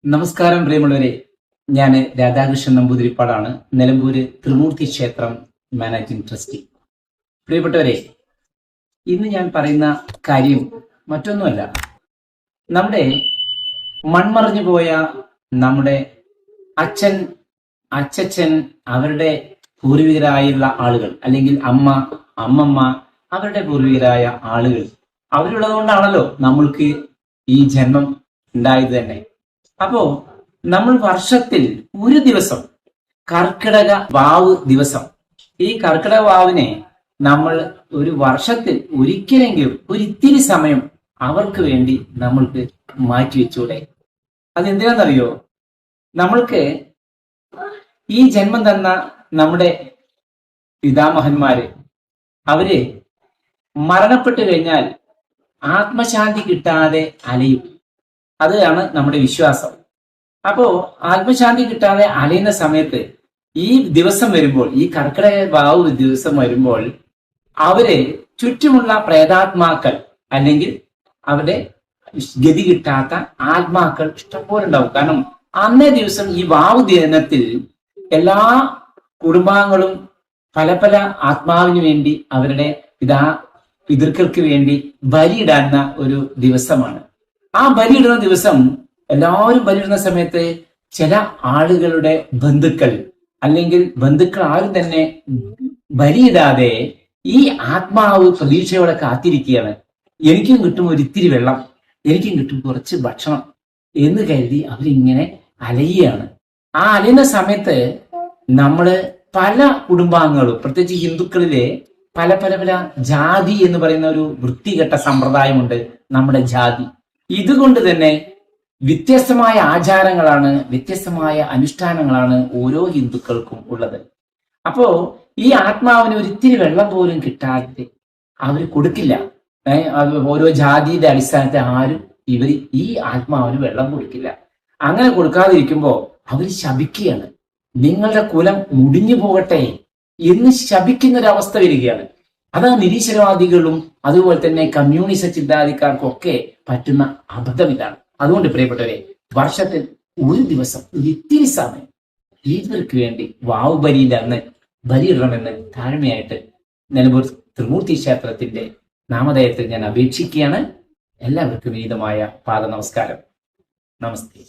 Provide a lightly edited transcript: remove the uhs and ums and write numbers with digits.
നമസ്കാരം പ്രിയമുള്ളവരെ, ഞാൻ രാധാകൃഷ്ണൻ നമ്പൂതിരിപ്പാടാണ്, നിലമ്പൂര് ത്രിമൂർത്തി ക്ഷേത്രം മാനേജിംഗ് ട്രസ്റ്റി. പ്രിയപ്പെട്ടവരെ, ഇന്ന് ഞാൻ പറയുന്ന കാര്യം മറ്റൊന്നുമല്ല. നമ്മുടെ മൺമറഞ്ഞു പോയ നമ്മുടെ അച്ഛൻ, അച്ചച്ചൻ, അവരുടെ പൂർവികരായുള്ള ആളുകൾ, അല്ലെങ്കിൽ അമ്മ, അമ്മമ്മ, അവരുടെ പൂർവികരായ ആളുകൾ, അവരുള്ളത് കൊണ്ടാണല്ലോ നമ്മൾക്ക് ഈ ജന്മം ഉണ്ടായത് തന്നെ. അപ്പോ നമ്മൾ വർഷത്തിൽ ഒരു ദിവസം, കർക്കിടക വാവ് ദിവസം, ഈ കർക്കിടക വാവിനെ നമ്മൾ ഒരു വർഷത്തിൽ ഒരിക്കലെങ്കിലും ഒരിത്തിരി സമയം അവർക്ക് വേണ്ടി നമ്മൾക്ക് മാറ്റിവെച്ചൂടെ? അതെന്തിനാണെന്നറിയോ? നമ്മൾക്ക് ഈ ജന്മം തന്ന നമ്മുടെ പിതാമഹന്മാര്, അവര് മരണപ്പെട്ടു കഴിഞ്ഞാൽ ആത്മശാന്തി കിട്ടാതെ അലയും. അതാണ് നമ്മുടെ വിശ്വാസം. അപ്പോ ആത്മശാന്തി കിട്ടാതെ അലയുന്ന സമയത്ത് ഈ ദിവസം വരുമ്പോൾ, ഈ കർക്കിടക വാവ് ദിവസം വരുമ്പോൾ, അവര് ചുറ്റുമുള്ള പ്രേതാത്മാക്കൾ അല്ലെങ്കിൽ അവരുടെ ഗതി കിട്ടാത്ത ആത്മാക്കൾ ഇഷ്ടംപോലെ ഉണ്ടാവും. കാരണം അന്നേ ദിവസം ഈ വാവ് ദിനത്തിൽ എല്ലാ കുടുംബാംഗങ്ങളും പല പല ആത്മാവിന് വേണ്ടി, അവരുടെ പിതൃക്കൾക്ക് വേണ്ടി ബലിയിടുന്ന ഒരു ദിവസമാണ്. ആ ബലിയിടുന്ന ദിവസം, എല്ലാവരും ബലിയിടുന്ന സമയത്ത് ചില ആളുകളുടെ ബന്ധുക്കൾ, അല്ലെങ്കിൽ ബന്ധുക്കൾ ആരും തന്നെ ബലിയിടാതെ ഈ ആത്മാവ് പ്രതീക്ഷയോടെ കാത്തിരിക്കുകയാണ്. എനിക്കും കിട്ടും ഒരിത്തിരി വെള്ളം, എനിക്കും കിട്ടും കുറച്ച് ഭക്ഷണം എന്ന് കരുതി അവരിങ്ങനെ അലയുകയാണ്. ആ അലയുന്ന സമയത്ത് നമ്മള് പല കുടുംബാംഗങ്ങളും, പ്രത്യേകിച്ച് ഹിന്ദുക്കളിലെ പല പല പല ജാതി എന്ന് പറയുന്ന ഒരു വൃത്തികെട്ട സമ്പ്രദായമുണ്ട് നമ്മുടെ ജാതി. ഇതുകൊണ്ട് തന്നെ വ്യത്യസ്തമായ ആചാരങ്ങളാണ്, വ്യത്യസ്തമായ അനുഷ്ഠാനങ്ങളാണ് ഓരോ ഹിന്ദുക്കൾക്കും ഉള്ളത്. അപ്പോ ഈ ആത്മാവിന് ഒരിത്തിരി വെള്ളം പോലും കിട്ടാതെ അവർ കൊടുക്കില്ല. ഓരോ ജാതിയുടെ അടിസ്ഥാനത്തിൽ ആരും ഈ ആത്മാവിന് വെള്ളം കൊടുക്കില്ല. അങ്ങനെ കൊടുക്കാതിരിക്കുമ്പോ അവർ ശപിക്കുകയാണ്. നിങ്ങളുടെ കുലം മുടിഞ്ഞു പോകട്ടെ എന്ന് ശപിക്കുന്ന ഒരു അവസ്ഥ വരികയാണ്. അതാ നിരീശ്വരവാദികളും അതുപോലെ തന്നെ കമ്മ്യൂണിസ്റ്റ് ചിന്താഗതിക്കാർക്കും ഒക്കെ പറ്റുന്ന അബദ്ധം ഇതാണ്. അതുകൊണ്ട് പ്രിയപ്പെട്ടവരെ, വർഷത്തിൽ ഒരു ദിവസം ഇത്തിരി സമയം ഇവർക്ക് വേണ്ടി വാവ് ബലിയിൽ അന്ന് ബലിയിടണമെന്ന് താഴ്മയായിട്ട് നിലമ്പൂർ ത്രിമൂർത്തി ക്ഷേത്രത്തിന്റെ നാമധേയത്തിൽ ഞാൻ അപേക്ഷിക്കുകയാണ്. എല്ലാവർക്കും വിനീതമായ പാദ നമസ്കാരം. നമസ്തേ.